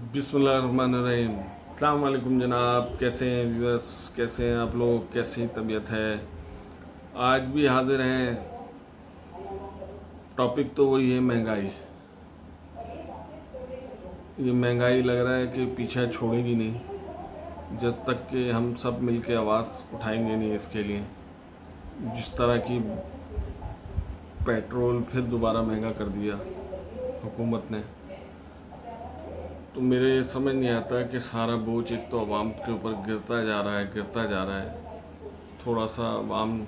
बिस्मिल्लाहिर्रहमानिर्रहीम। अस्सलाम वालेकुम जनाब, कैसे हैं व्यूअर्स, कैसे हैं आप लोग, कैसी तबीयत है। आज भी हाजिर हैं। टॉपिक तो वही है, महंगाई। ये महंगाई लग रहा है कि पीछा छोड़ेगी नहीं जब तक कि हम सब मिलके आवाज़ उठाएंगे नहीं इसके लिए। जिस तरह की पेट्रोल फिर दोबारा महंगा कर दिया हुकूमत ने, तो मेरे समझ नहीं आता कि सारा बोझ एक तो आवाम के ऊपर गिरता जा रहा है। थोड़ा सा आवाम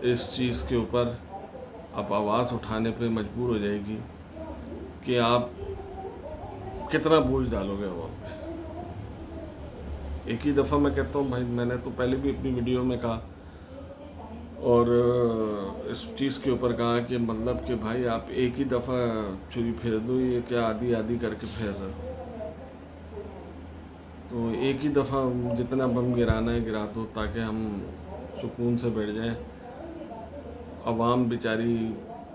इस चीज़ के ऊपर अब आवाज़ उठाने पे मजबूर हो जाएगी कि आप कितना बोझ डालोगे आवाम पे। एक ही दफ़ा मैं कहता हूँ भाई, मैंने तो पहले भी अपनी वीडियो में कहा और इस चीज़ के ऊपर कहा कि मतलब कि भाई आप एक ही दफ़ा छुरी फेर दो, ये क्या आधी आधी करके फेर रहे हो। तो एक ही दफ़ा जितना बम गिराना है गिरा दो ताकि हम सुकून से बैठ जाएं। आवाम बेचारी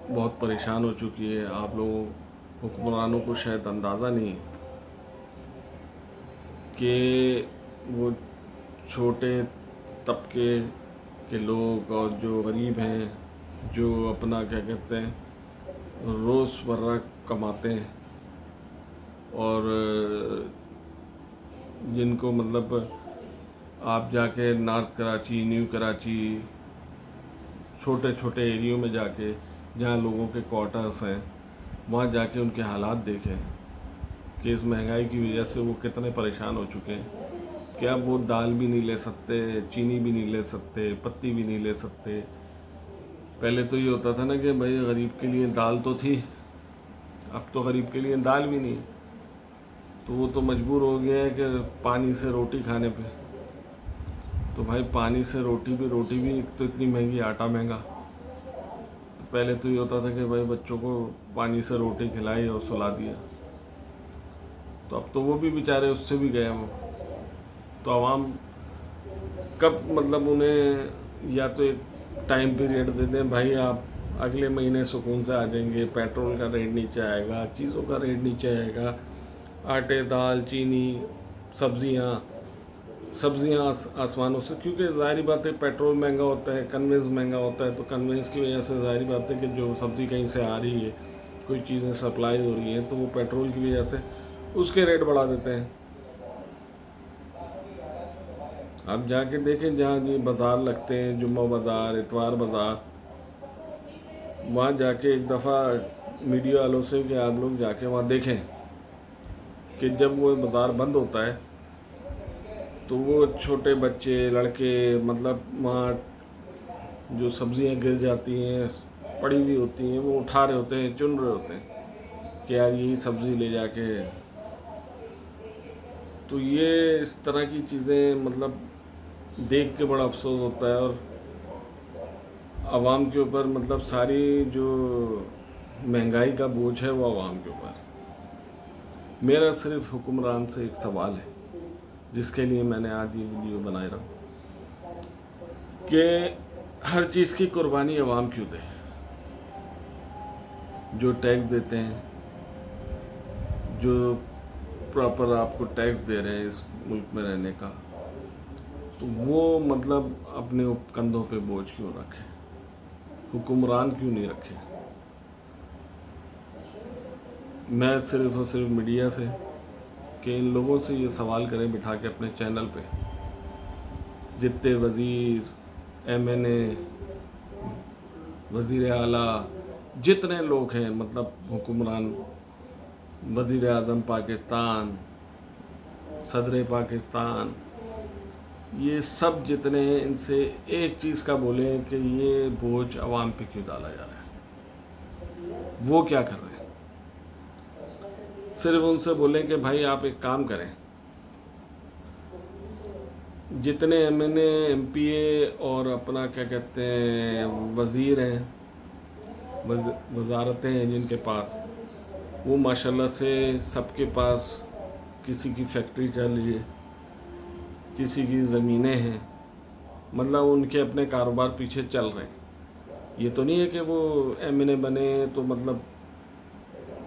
बहुत परेशान हो चुकी है। आप लोगों हुक्मरानों को शायद अंदाज़ा नहीं कि वो छोटे तबके के लोग और जो गरीब हैं, जो अपना क्या कहते हैं रोज़मर्रा कमाते हैं और जिनको मतलब आप जाके नॉर्थ कराची, न्यू कराची, छोटे छोटे एरियो में जाके जहाँ लोगों के क्वार्टर्स हैं, वहाँ जाके उनके हालात देखें कि इस महंगाई की वजह से वो कितने परेशान हो चुके हैं कि अब वो दाल भी नहीं ले सकते, चीनी भी नहीं ले सकते, पत्ती भी नहीं ले सकते। पहले तो ये होता था ना कि भाई गरीब के लिए दाल तो थी, अब तो गरीब के लिए दाल भी नहीं, तो वो तो मजबूर हो गया है कि पानी से रोटी खाने पे। तो भाई पानी से रोटी भी तो इतनी महंगी, आटा महंगा। तो पहले तो ये होता था कि भाई बच्चों को पानी से रोटी खिलाई और सुला दिया, तो अब तो वो भी बेचारे उससे भी गए वो। तो आवाम कब मतलब उन्हें या तो एक टाइम पीरियड दे दें, भाई आप अगले महीने सुकून से आ जाएंगे, पेट्रोल का रेट नीचे आएगा, चीज़ों का रेट नीचे आएगा, आटे, दाल, चीनी, सब्जियां आसमानों से। क्योंकि ज़ाहिर बात है पेट्रोल महंगा होता है, कन्वेंस महंगा होता है, तो कन्वेंस की वजह से ज़ाहिर बात है कि जो सब्ज़ी कहीं से आ रही है, कोई चीज़ें सप्लाई हो रही हैं, तो वो पेट्रोल की वजह से उसके रेट बढ़ा देते हैं। आप जाके देखें जहाँ ये बाज़ार लगते हैं, जुम्मा बाज़ार, इतवार बाज़ार, वहाँ जाके एक दफ़ा मीडिया वालों से कि आप लोग जाके वहाँ देखें कि जब वो बाज़ार बंद होता है तो वो छोटे बच्चे, लड़के, मतलब वहाँ जो सब्ज़ियाँ गिर जाती हैं, पड़ी हुई होती हैं, वो उठा रहे होते हैं, चुन रहे होते हैं कि यार यही सब्ज़ी ले जाके। तो ये इस तरह की चीज़ें मतलब देख के बड़ा अफसोस होता है और आवाम के ऊपर मतलब सारी जो महंगाई का बोझ है वो आवाम के ऊपर। मेरा सिर्फ हुक्मरान से एक सवाल है जिसके लिए मैंने आज ये वीडियो बनाए रहा कि हर चीज़ की कुर्बानी आवाम क्यों दे। जो टैक्स देते हैं, जो प्रॉपर आपको टैक्स दे रहे हैं इस मुल्क में रहने का, तो वो मतलब अपने कंधों पे बोझ क्यों रखे, हुक्मरान क्यों नहीं रखे। मैं सिर्फ और सिर्फ मीडिया से कि इन लोगों से ये सवाल करें बिठा के अपने चैनल पे, जितने वज़ीर, MNA, वज़ीर आला, जितने लोग हैं, मतलब हुक्मरान, वज़ीर आज़म पाकिस्तान, सदर पाकिस्तान, ये सब जितने हैं, इनसे एक चीज़ का बोलें कि ये बोझ आवाम पे क्यों डाला जा रहा है, वो क्या कर रहे हैं। सिर्फ उनसे बोलें कि भाई आप एक काम करें, जितने MNA, MPA और अपना क्या कहते हैं वज़ीर हैं, वजारतें हैं जिनके पास, वो माशाल्लाह से सबके पास किसी की फैक्ट्री चल रही है, किसी की ज़मीनें हैं, मतलब उनके अपने कारोबार पीछे चल रहे हैं। ये तो नहीं है कि वो MNA बने तो मतलब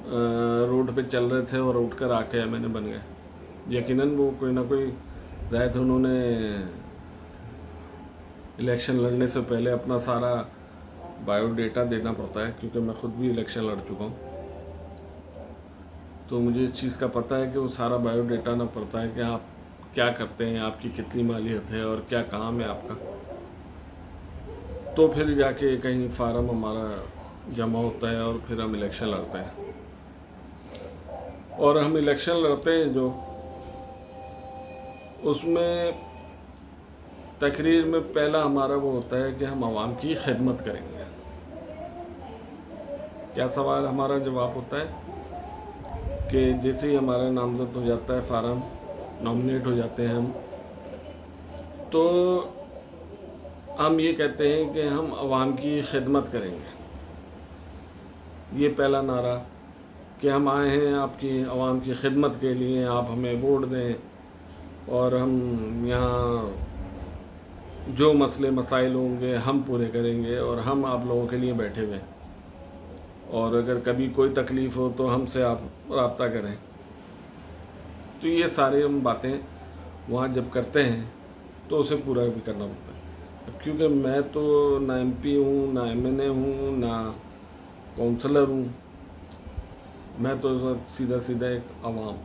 रोड पे चल रहे थे और उठकर आके मैंने बन गए। यकीनन वो कोई ना कोई जाहिर उन्होंने इलेक्शन लड़ने से पहले अपना सारा बायोडेटा देना पड़ता है, क्योंकि मैं ख़ुद भी इलेक्शन लड़ चुका हूँ, तो मुझे इस चीज़ का पता है कि वो सारा बायोडेटा ना पड़ता है कि आप क्या करते हैं, आपकी कितनी मालियत है और क्या काम है आपका। तो फिर जाके कहीं फार्म हमारा जमा होता है और फिर हम इलेक्शन लड़ते हैं। और हम इलेक्शन लड़ते हैं जो, उसमें तकरीर में पहला हमारा वो होता है कि हम आवाम की खिदमत करेंगे। क्या सवाल हमारा जवाब होता है कि जैसे ही हमारा नामजद हो जाता है, फार्म नॉमिनेट हो जाते हैं हम, तो हम ये कहते हैं कि हम आवाम की खिदमत करेंगे। ये पहला नारा कि हम आए हैं आपकी आवाम की खिदमत के लिए, आप हमें वोट दें और हम यहाँ जो मसले मसाइल होंगे हम पूरे करेंगे और हम आप लोगों के लिए बैठे हुए हैं, और अगर कभी कोई तकलीफ़ हो तो हमसे आप रब्ता करें। तो ये सारे हम बातें वहाँ जब करते हैं तो उसे पूरा भी करना पड़ता है। अब क्योंकि मैं तो ना MP हूँ, ना MNA हूँ, ना काउंसलर हूँ, मैं तो सीधा सीधा एक आवाम,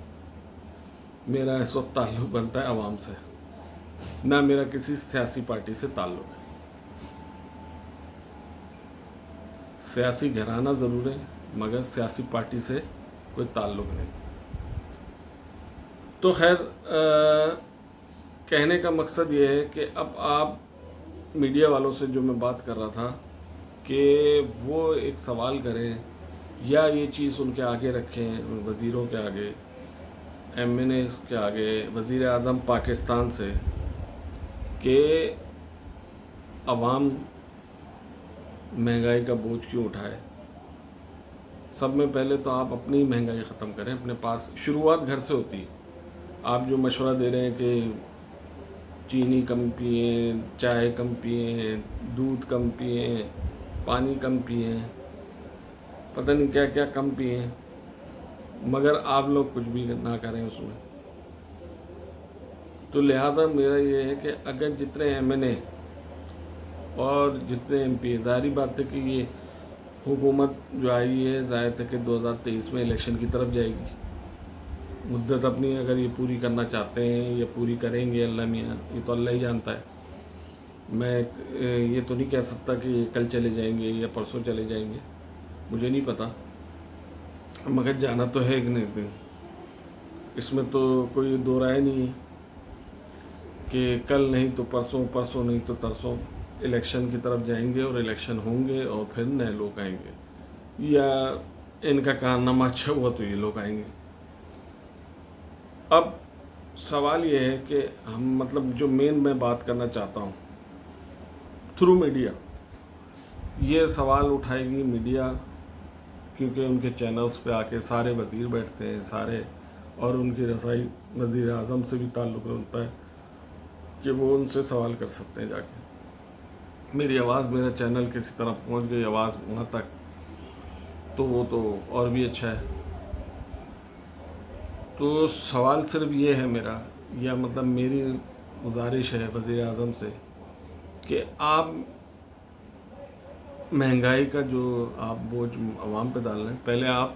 मेरा इस वक्त ताल्लुक़ बनता है आवाम से, ना मेरा किसी सियासी पार्टी से ताल्लुक़ है। सियासी घराना ज़रूर है मगर सियासी पार्टी से कोई ताल्लुक़ नहीं। तो खैर कहने का मकसद ये है कि अब आप मीडिया वालों से जो मैं बात कर रहा था कि वो एक सवाल करें या ये चीज़ उनके आगे रखें, वज़ीरों के आगे, MNA के आगे, वज़ीर आज़म पाकिस्तान से, कि अवाम महंगाई का बोझ क्यों उठाए। सब में पहले तो आप अपनी महंगाई ख़त्म करें अपने पास। शुरुआत घर से होती है। आप जो मशवरा दे रहे हैं कि चीनी कम पिएं, चाय कम पिएं, दूध कम पिएं, पानी कम पिएं, पता नहीं क्या क्या कम पिएं, मगर आप लोग कुछ भी ना करें उसमें। तो लिहाजा मेरा ये है कि अगर जितने MNA और जितने MP, ज़ाहिर बात है कि ये हुकूमत जो आई है ज़ाहिर है कि 2023 में इलेक्शन की तरफ जाएगी। मुद्दत अपनी अगर ये पूरी करना चाहते हैं या पूरी करेंगे, अल्लाह मियाँ, ये तो अल्लाह ही जानता है। मैं ये तो नहीं कह सकता कि कल चले जाएंगे या परसों चले जाएंगे, मुझे नहीं पता, मगर जाना तो है कि नहीं, इसमें तो कोई दो राय नहीं है कि कल नहीं तो परसों, परसों नहीं तो तरसों इलेक्शन की तरफ जाएंगे और इलेक्शन होंगे और फिर नए लोग आएंगे, या इनका कारनामा अच्छा हुआ तो ये लोग आएंगे। अब सवाल ये है कि हम मतलब जो मेन मैं बात करना चाहता हूँ थ्रू मीडिया, ये सवाल उठाएगी मीडिया, क्योंकि उनके चैनल्स पे आके सारे वज़ीर बैठते हैं सारे, और उनकी रसाई वज़ीर आज़म से भी ताल्लुक़ रखता है कि वो उनसे सवाल कर सकते हैं जाके। मेरी आवाज़, मेरा चैनल किसी तरह पहुंच गई आवाज़ वहाँ तक, तो वो तो और भी अच्छा है। तो सवाल सिर्फ ये है मेरा, या मतलब मेरी गुजारिश है वज़ीर आज़म से कि आप महंगाई का जो आप बोझ आवाम पे डाल रहे हैं, पहले आप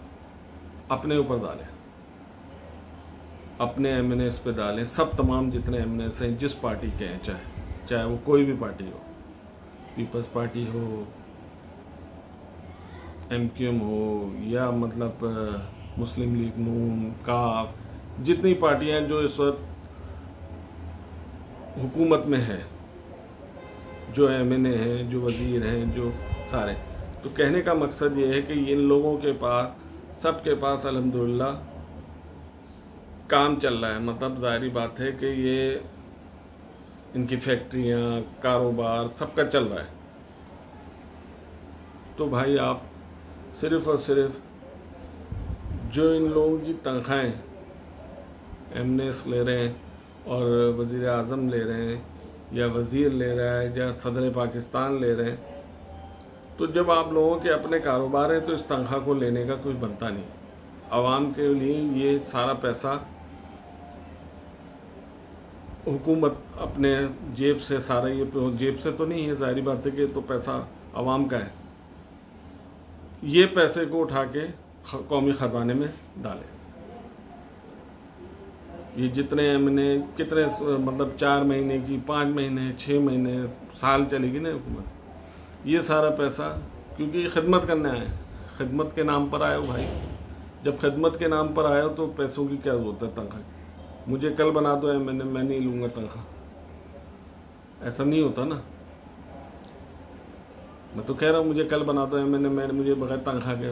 अपने ऊपर डालें, अपने MNAs पे डालें। सब तमाम जितने MNAs हैं जिस पार्टी के हैं, चाहे वो कोई भी पार्टी हो, पीपल्स पार्टी हो, MQM हो, या मतलब मुस्लिम लीग नून, काफ, जितनी पार्टियां जो इस वक्त हुकूमत में है, जो MNA हैं, जो वज़ीर हैं, जो सारे, तो कहने का मकसद ये है कि इन लोगों के पास, सबके पास अल्हम्दुलिल्लाह काम चल रहा है। मतलब ज़ाहिरी बात है कि ये इनकी फैक्ट्रियाँ, कारोबार सबका चल रहा है। तो भाई आप सिर्फ़ और सिर्फ जो इन लोगों की तनख्वाहें MNAs ले रहे हैं और वज़ीर आज़म ले रहे हैं या वज़ीर ले रहा है या सदर पाकिस्तान ले रहे हैं, तो जब आप लोगों के अपने कारोबार हैं तो इस तनख्वाह को लेने का कोई बनता नहीं। आवाम के लिए ये सारा पैसा हुकूमत अपने जेब से, सारा ये जेब से तो नहीं है, ज़ाहिर बात है कि तो पैसा आवाम का है, ये पैसे को उठा के कौमी ख़जाने में डालें। ये जितने मैंने कितने मतलब 4 महीने की, 5 महीने, 6 महीने, साल चलेगी ना हुकूमत, ये सारा पैसा, क्योंकि ये खिदमत करने आए, खिदमत के नाम पर आए हो भाई। जब खिदमत के नाम पर आए हो तो पैसों की क्या ज़रूरत है तनख्वाह की? मुझे कल बना दो मैं नहीं लूँगा तनख्वाह, ऐसा नहीं होता ना। मैं तो कह रहा हूँ मुझे कल बना दो मैं मुझे बगैर तनख्वाह के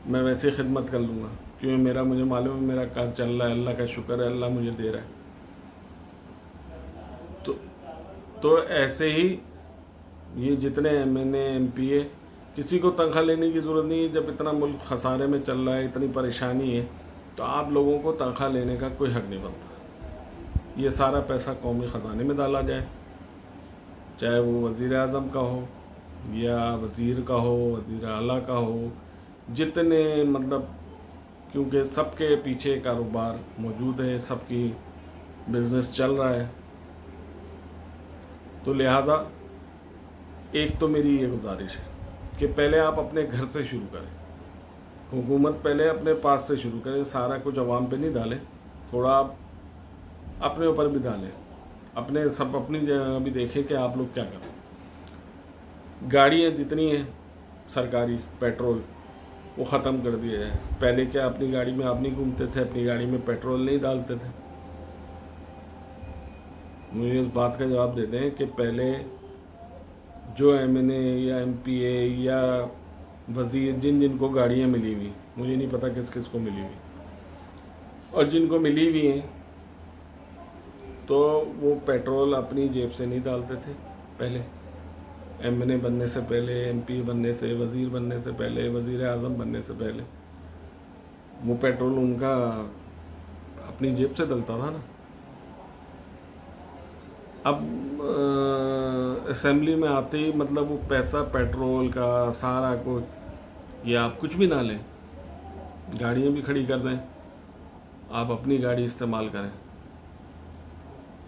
मैं वैसे ही खिदमत कर लूँगा, क्योंकि मेरा मुझे मालूम है मेरा काम चल रहा है, अल्लाह का शुक्र है, अल्लाह मुझे दे रहा है। तो ऐसे ही ये जितने MNA MPA, किसी को तनख्वाह लेने की ज़रूरत नहीं है। जब इतना मुल्क खसारे में चल रहा है, इतनी परेशानी है, तो आप लोगों को तनख्वाह लेने का कोई हक नहीं बनता। ये सारा पैसा कौमी ख़जाने में डाला जाए, चाहे वो वज़ीर आज़म का हो या वज़ीर का हो, वज़ीर आला का हो, जितने मतलब, क्योंकि सबके पीछे कारोबार मौजूद है, सबकी बिज़नेस चल रहा है। तो लिहाजा एक तो मेरी ये गुजारिश है कि पहले आप अपने घर से शुरू करें, हुकूमत पहले अपने पास से शुरू करें, सारा कुछ आवाम पे नहीं डालें, थोड़ा आप अपने ऊपर भी डालें, अपने सब अपनी जगह भी देखें कि आप लोग क्या करें। गाड़ियाँ जितनी हैं सरकारी, पेट्रोल वो ख़त्म कर दिया है। पहले क्या अपनी गाड़ी में आप नहीं घूमते थे, अपनी गाड़ी में पेट्रोल नहीं डालते थे? मुझे इस बात का जवाब देते हैं कि पहले जो MNA या MPA या वज़ीर जिनको गाड़ियाँ मिली हुई, मुझे नहीं पता किस किस को मिली हुई, और जिनको मिली हुई हैं तो वो पेट्रोल अपनी जेब से नहीं डालते थे। पहले MNA बनने से पहले, MP बनने से, वज़ीर बनने से पहले, वज़ीर आज़म बनने से पहले वो पेट्रोल उनका अपनी जेब से डलता था ना। अब असेंबली में आते ही मतलब वो पैसा पेट्रोल का सारा कुछ, ये आप कुछ भी ना लें, गाड़ियाँ भी खड़ी कर दें, आप अपनी गाड़ी इस्तेमाल करें,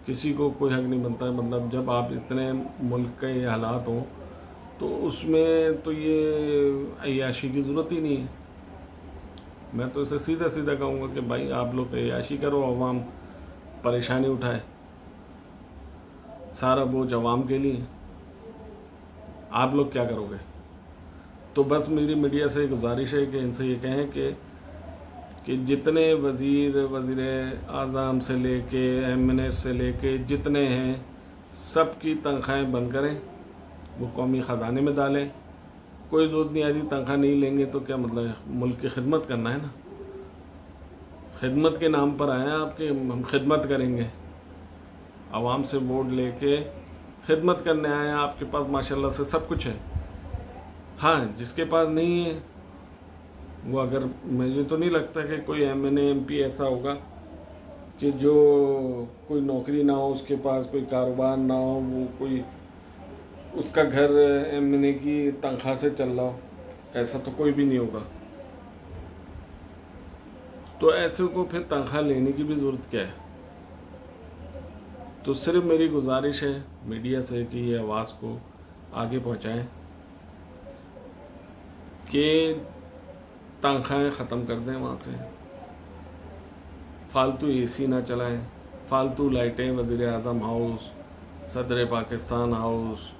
किसी को कोई हक नहीं बनता है। मतलब जब आप इतने मुल्क के ये हालात हों तो उसमें तो ये अय्याशी की ज़रूरत ही नहीं है। मैं तो इसे सीधा सीधा कहूँगा कि भाई आप लोग अय्याशी करो, अवाम परेशानी उठाए, सारा बोझ अवाम के लिए, आप लोग क्या करोगे? तो बस मेरी मीडिया से गुजारिश है कि इनसे ये कहें कि जितने वज़ीर आज़म से लेके MNA से लेके जितने हैं, सबकी तनख्वाहें बंद करें, वो कौमी ख़जाने में डालें। कोई ज़रूरत नहीं आती, तनख्वाह नहीं लेंगे तो क्या मतलब है? मुल्क की खिदमत करना है ना, खिदमत के नाम पर आए हैं आपके, हम खिदमत करेंगे, आवाम से वोट लेके खिदमत करने आए हैं। आपके पास माशाल्लाह से सब कुछ है। हाँ, जिसके पास नहीं है वो, अगर मुझे तो नहीं लगता कि कोई MNA MP ऐसा होगा कि जो कोई नौकरी ना हो, उसके पास कोई कारोबार ना हो, वो कोई उसका घर MNA की तनख्वाह से चल रहा हो, ऐसा तो कोई भी नहीं होगा। तो ऐसे को फिर तनख्वाह लेने की भी ज़रूरत क्या है? तो सिर्फ मेरी गुजारिश है मीडिया से कि ये आवाज़ को आगे पहुंचाएं कि तनख्वाहें ख़त्म कर दें, वहाँ से फालतू AC ना चलाएं, फालतू लाइटें, वज़ीर आज़म हाउस, सदर पाकिस्तान हाउस,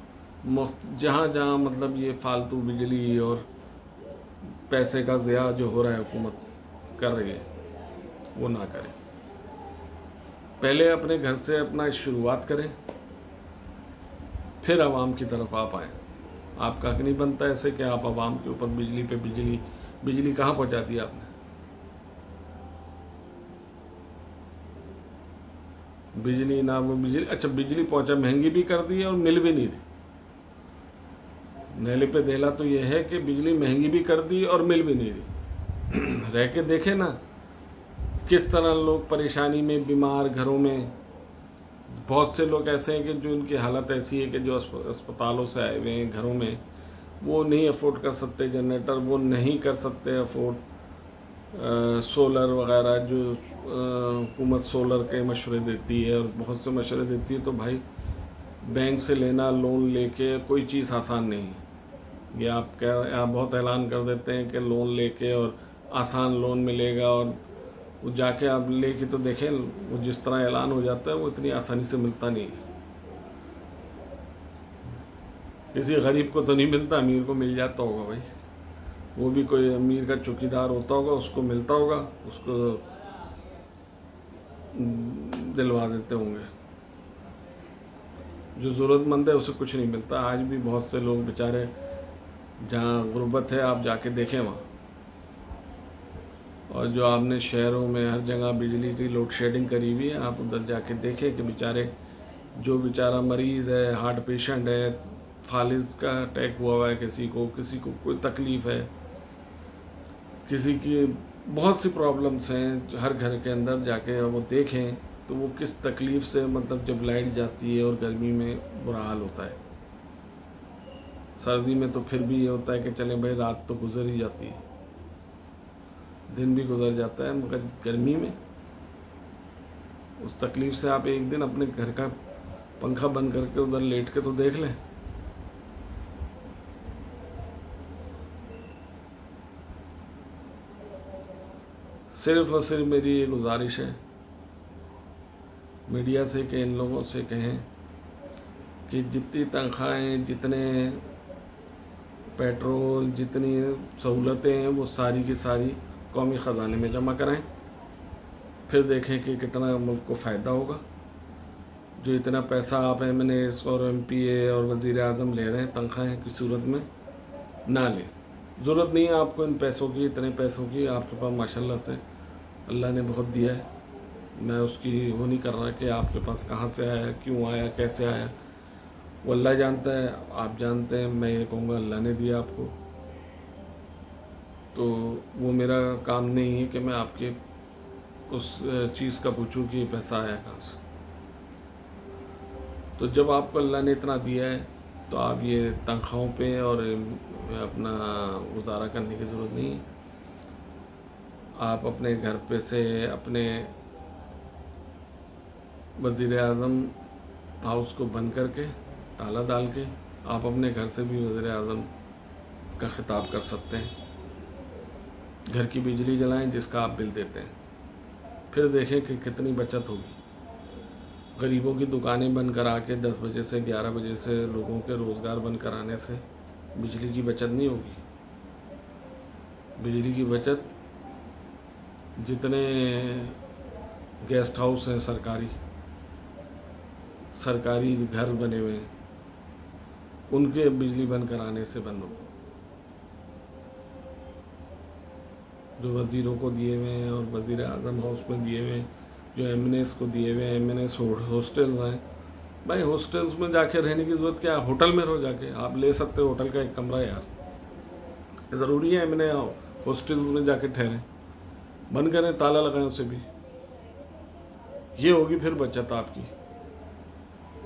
जहाँ जहाँ मतलब ये फालतू बिजली और पैसे का ज़िया जो हो रहा है हुकूमत कर रही है, वो ना करें। पहले अपने घर से अपना शुरुआत करें, फिर आवाम की तरफ आप आएँ। आपका हक नहीं बनता ऐसे कि आप आवाम के ऊपर बिजली पे बिजली कहाँ पहुँचा दी आपने? बिजली ना वो बिजली, अच्छा बिजली पहुँचा, महंगी भी कर दी है और मिल भी नहीं रही। नेले पे देला तो ये है कि बिजली महंगी भी कर दी और मिल भी नहीं रही। रह के देखे ना किस तरह लोग परेशानी में, बीमार घरों में, बहुत से लोग ऐसे हैं कि जो उनकी हालत ऐसी है कि जो अस्पतालों से आए हुए हैं घरों में, वो नहीं अफोर्ड कर सकते जनरेटर, वो नहीं कर सकते अफोर्ड, सोलर वगैरह जो हुकूमत सोलर के मशवरे देती है और बहुत से मशवरे देती है, तो भाई बैंक से लेना लोन लेके कोई चीज़ आसान नहीं है। ये आप बहुत ऐलान कर देते हैं कि लोन लेके और आसान लोन मिलेगा, और वो जाके आप लेके तो देखें, वो जिस तरह ऐलान हो जाता है वो इतनी आसानी से मिलता नहीं है। किसी गरीब को तो नहीं मिलता, अमीर को मिल जाता होगा भाई। वो भी कोई अमीर का चौकीदार होता होगा, उसको मिलता होगा, उसको दिलवा देते होंगे। जो ज़रूरतमंद है उसे कुछ नहीं मिलता। आज भी बहुत से लोग बेचारे, जहाँ गुर्बत है आप जाके देखें वहाँ, और जो आपने शहरों में हर जगह बिजली की लोड शेडिंग करी हुई है, आप उधर जाके देखें कि बेचारे, जो बेचारा मरीज़ है, हार्ट पेशेंट है, फालिज का अटैक हुआ है, किसी को कोई तकलीफ़ है, किसी की बहुत सी प्रॉब्लम्स हैं हर घर के अंदर, जाके वो देखें तो वो किस तकलीफ़ से, मतलब जब लाइट जाती है और गर्मी में बुरा हाल होता है। सर्दी में तो फिर भी ये होता है कि चलें भाई, रात तो गुजर ही जाती है, दिन भी गुजर जाता है, मगर गर्मी में उस तकलीफ़ से आप एक दिन अपने घर का पंखा बंद करके उधर लेट के तो देख लें। सिर्फ और सिर्फ मेरी ये गुजारिश है मीडिया से कि इन लोगों से कहें कि जितनी तनख्वाहें, जितने पेट्रोल, जितनी सहूलतें हैं, वो सारी की सारी कौमी ख़जाने में जमा कराएं। फिर देखें कि कितना मुल्क को फ़ायदा होगा। जो इतना पैसा आप MNAs और MPA और वज़ीर आज़म ले रहे हैं तनख्वाहें की सूरत में, ना लें। ज़रूरत नहीं है आपको इन पैसों की, इतने पैसों की। आपके पास माशाल्लाह से अल्लाह ने बहुत दिया है। मैं उसकी वो नहीं कर रहा कि आपके पास कहाँ से आया, क्यों आया, कैसे आया, वो अल्लाह जानता है, आप जानते हैं। मैं ये कहूँगा अल्लाह ने दिया आपको, तो वो मेरा काम नहीं है कि मैं आपके उस चीज़ का पूछूं कि पैसा आया कहाँ से। तो जब आपको अल्लाह ने इतना दिया है तो आप ये तनख्वाहों पे और अपना गुजारा करने की ज़रूरत नहीं है। आप अपने घर पे से, अपने वज़ीर आज़म हाउस को बंद करके, ताला डाल के, आप अपने घर से भी वज़ीर आज़म का खिताब कर सकते हैं। घर की बिजली जलाएं जिसका आप बिल देते हैं, फिर देखें कि कितनी बचत होगी। गरीबों की दुकानें बंद करा के 10 बजे से 11 बजे से लोगों के रोज़गार बंद कराने से बिजली की बचत नहीं होगी। बिजली की बचत, जितने गेस्ट हाउस हैं सरकारी घर बने हुए हैं, उनके बिजली बंद कराने से बंद होगी। जो वज़ीरों को दिए हुए हैं और वज़ीर आज़म हाउस में दिए हुए हैं, जो MNAs को दिए हुए हैं, MNAs हॉस्टल हैं, भाई हॉस्टल्स में जाके रहने की ज़रूरत क्या है? होटल में रहो जाके, आप ले सकते हो होटल का एक कमरा यार। ज़रूरी है MNA हॉस्टल्स में जाके ठहरें? बंद करें, ताला लगाएं उसे भी। ये होगी फिर बचत आपकी।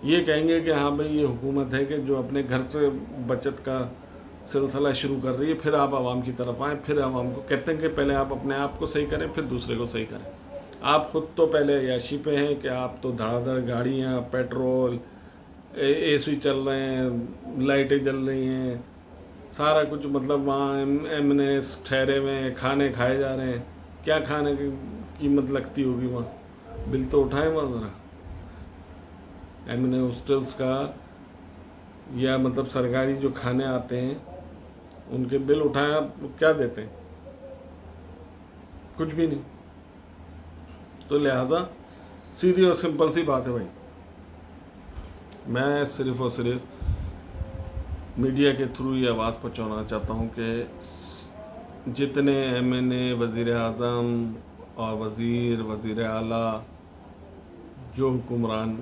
ये कहेंगे कि हाँ भाई ये हुकूमत है कि जो अपने घर से बचत का सिलसिला शुरू कर रही है, फिर आप आवाम की तरफ आएँ, फिर आवाम को कहते हैं कि पहले आप अपने आप को सही करें, फिर दूसरे को सही करें। आप ख़ुद तो पहले अय्याशी पे हैं कि आप तो धड़ाधड़ गाड़ियाँ, पेट्रोल, AC चल रहे हैं, लाइटें जल रही हैं, सारा कुछ, मतलब वहाँ MNAs ठहरे हुए हैं, खाने खाए जा रहे हैं। क्या खाने की कीमत लगती होगी वहाँ? बिल तो उठाएं वहाँ ज़रा। MNA हॉस्टल्स का, या मतलब सरकारी जो खाने आते हैं उनके बिल उठाएं। आप क्या देते हैं? कुछ भी नहीं। तो लिहाजा सीधी और सिंपल सी बात है भाई, मैं सिर्फ़ और सिर्फ मीडिया के थ्रू ये आवाज़ पहुंचाना चाहता हूं कि जितने MNA, वज़ीर आज़म और वज़ीर आला, जो हुक्मरान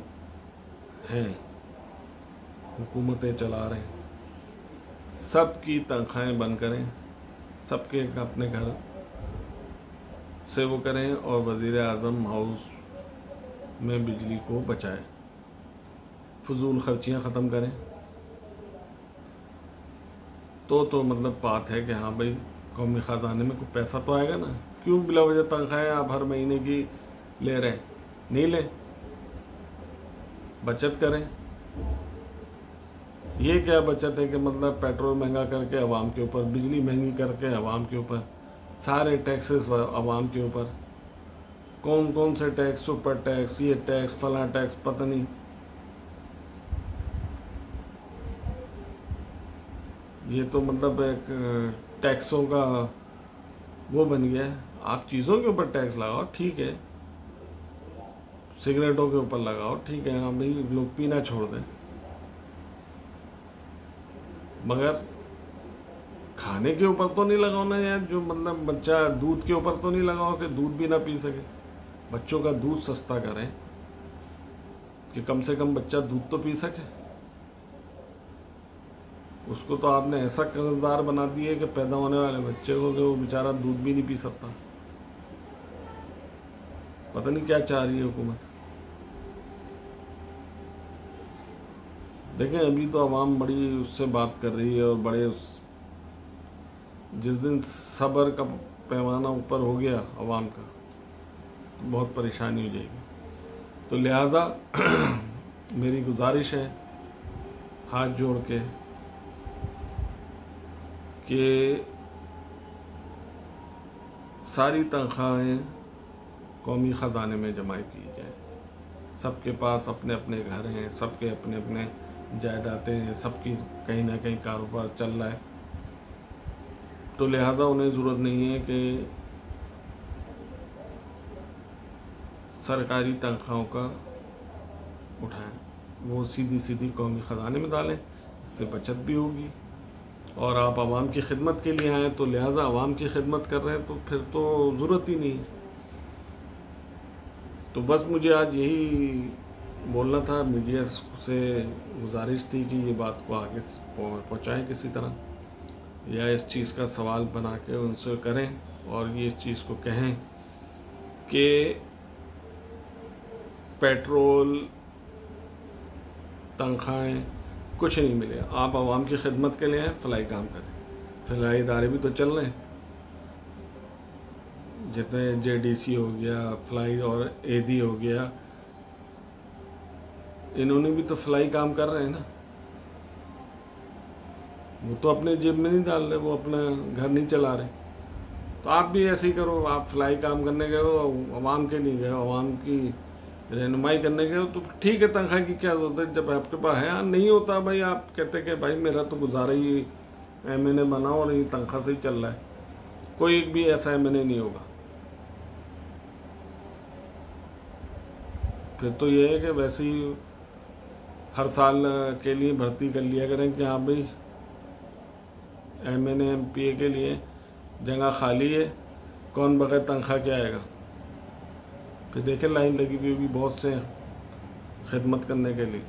हैं, हुकूमतें चला रहे हैं, सब की तनख्वाहें बंद करें, सबके अपने घर से वो करें, और वज़ीर आज़म हाउस में बिजली को बचाएं, फजूल खर्चियाँ ख़त्म करें। तो मतलब बात है कि हाँ भाई कौमी ख़जाने में कुछ पैसा तो आएगा ना। क्यों बिला वजह तनख्वाहें आप हर महीने की ले रहे हैं? नहीं लें, बचत करें। ये क्या बचत है कि मतलब पेट्रोल महंगा करके आवाम के ऊपर, बिजली महंगी करके आवाम के ऊपर, सारे टैक्सेस आवाम के ऊपर, कौन कौन से टैक्स, सुपर टैक्स, ये टैक्स, फला टैक्स, पता नहीं। ये तो मतलब एक टैक्सों का वो बन गया है। आप चीज़ों के ऊपर टैक्स लगाओ, ठीक है, सिगरेटों के ऊपर लगाओ, ठीक है, हाँ भाई लोग पीना छोड़ दें, मगर खाने के ऊपर तो नहीं लगाओ ना यार। जो मतलब बच्चा, दूध के ऊपर तो नहीं लगाओ कि दूध भी ना पी सके। बच्चों का दूध सस्ता करें कि कम से कम बच्चा दूध तो पी सके। उसको तो आपने ऐसा कर्जदार बना दिया कि पैदा होने वाले बच्चे को कि वो बेचारा दूध भी नहीं पी सकता। पता नहीं क्या चाह रही है हुकूमत। देखें, अभी तो आवाम बड़ी उससे बात कर रही है और बड़े जिस दिन सब्र का पैमाना ऊपर हो गया आवाम का, तो बहुत परेशानी हो जाएगी। तो लिहाजा मेरी गुजारिश है हाथ जोड़ के कि सारी तनख्वाहें कौमी ख़जाने में जमा की जाए। सबके पास अपने अपने घर हैं, सबके अपने अपने जायदादें हैं, सबकी कहीं ना कहीं कारोबार चल रहा है। तो लिहाजा उन्हें ज़रूरत नहीं है कि सरकारी तनख्वाहों का उठाएं, वो सीधी सीधी कौमी ख़जाने में डालें। इससे बचत भी होगी और आप आवाम की खिदमत के लिए आए, तो लिहाजा आवाम की खिदमत कर रहे हैं तो फिर तो ज़रूरत ही नहीं। तो बस मुझे आज यही बोलना था। मीडिया से गुजारिश थी कि ये बात को आगे पहुँचाएँ किसी तरह, या इस चीज़ का सवाल बना के उनसे करें और ये इस चीज़ को कहें कि पेट्रोल, तनख्वाहें कुछ नहीं मिले। आप आवाम की खिदमत के लिए हैं, फलाई काम करें। फलाई इदारे भी तो चल रहे हैं, जितने JDC हो गया, फलाई और AD हो गया, इन्होंने भी तो फलाई काम कर रहे हैं ना। वो तो अपने जेब में नहीं डाल रहे, वो अपना घर नहीं चला रहे। तो आप भी ऐसे ही करो। आप फलाई काम करने गए हो, आवाम के लिए गए हो, आवाम की रहनुमाई करने गए हो, तो ठीक है, तनख्वाह की क्या जरूरत है जब आपके पास है। नहीं होता भाई, आप कहते कि भाई मेरा तो गुजारा ही MNA बना और ये तनख्वाह से ही चल रहा है। कोई एक भी ऐसा MNA नहीं होगा। फिर तो ये है कि वैसे ही हर साल के लिए भर्ती कर लिया करें कि हाँ भाई MNA MPA के लिए जगह खाली है, कौन बगैर तनख्वाह के आएगा। फिर देखें लाइन लगी हुई होगी बहुत से खिदमत करने के लिए।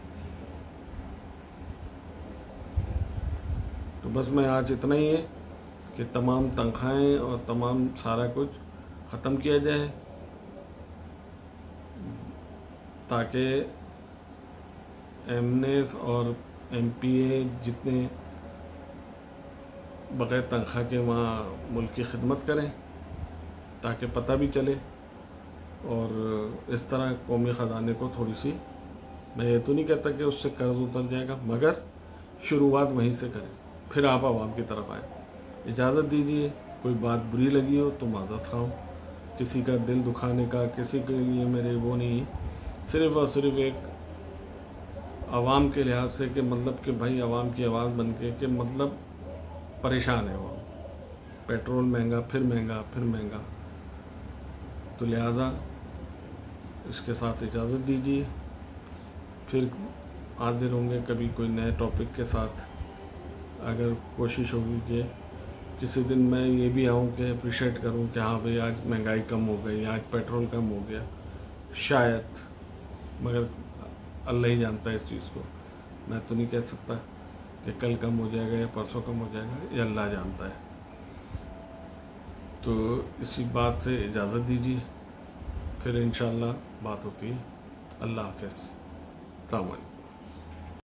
तो बस मैं आज इतना ही है कि तमाम तनख्वाहें और तमाम सारा कुछ ख़त्म किया जाए, ताकि MNAs और MPA जितने बग़ैर तनख्वाह के वहाँ मुल्क की खिदमत करें, ताकि पता भी चले और इस तरह कौमी ख़जाने को थोड़ी सी, मैं ये तो नहीं कहता कि उससे कर्ज उतर जाएगा, मगर शुरुआत वहीं से करें, फिर आप आवाम की तरफ आएँ। इजाज़त दीजिए, कोई बात बुरी लगी हो तो माज़रत खाओ। किसी का दिल दुखाने का किसी के लिए मेरे वो नहीं, सिर्फ़ और सिर्फ एक आवाम के लिहाज से कि मतलब कि भाई आवाम की आवाज़ बन के कि मतलब परेशान है वो। पेट्रोल महंगा, फिर महंगा, फिर महंगा। तो लिहाजा इसके साथ इजाज़त दीजिए, फिर हाजिर होंगे कभी कोई नए टॉपिक के साथ। अगर कोशिश होगी कि किसी दिन मैं ये भी आऊँ कि अप्रिशिएट करूँ कि हाँ भाई आज महंगाई कम हो गई, आज पेट्रोल कम हो गया, शायद, मगर अल्लाह ही जानता है इस चीज़ को। मैं तो नहीं कह सकता कि कल कम हो जाएगा या परसों कम हो जाएगा, ये अल्लाह जानता है। तो इसी बात से इजाज़त दीजिए, फिर इंशाअल्लाह बात होती है। अल्लाह हाफ़िज़। अस्सलाम वालेकुम।